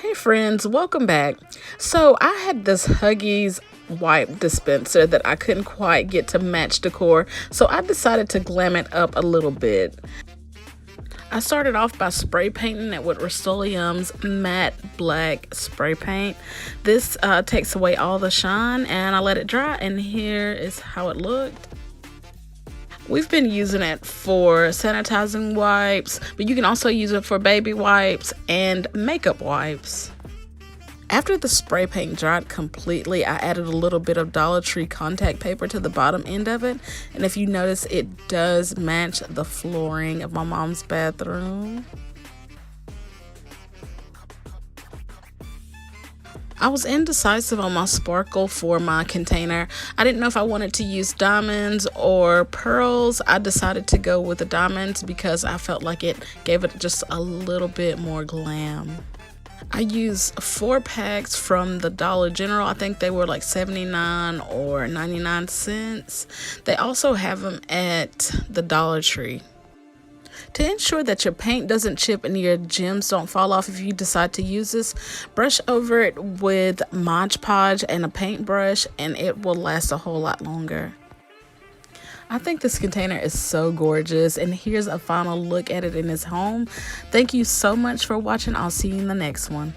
Hey friends, welcome back. So I had this Huggies wipe dispenser that I couldn't quite get to match decor, so I decided to glam it up a little bit. I started off by spray painting it with Rust-Oleum's matte black spray paint. This takes away all the shine, and I let it dry, and here is how it looked. We've been using it for sanitizing wipes, but you can also use it for baby wipes and makeup wipes. After the spray paint dried completely, I added a little bit of Dollar Tree contact paper to the bottom end of it. And if you notice, it does match the flooring of my mom's bathroom. I was indecisive on my sparkle for my container. I didn't know if I wanted to use diamonds or pearls. I decided to go with the diamonds because I felt like it gave it just a little bit more glam. I used 4 packs from the Dollar General. I think they were like 79 or 99 cents. They also have them at the Dollar Tree. To ensure that your paint doesn't chip and your gems don't fall off if you decide to use this, brush over it with Mod Podge and a paintbrush and it will last a whole lot longer. I think this container is so gorgeous, and here's a final look at it in its home. Thank you so much for watching. I'll see you in the next one.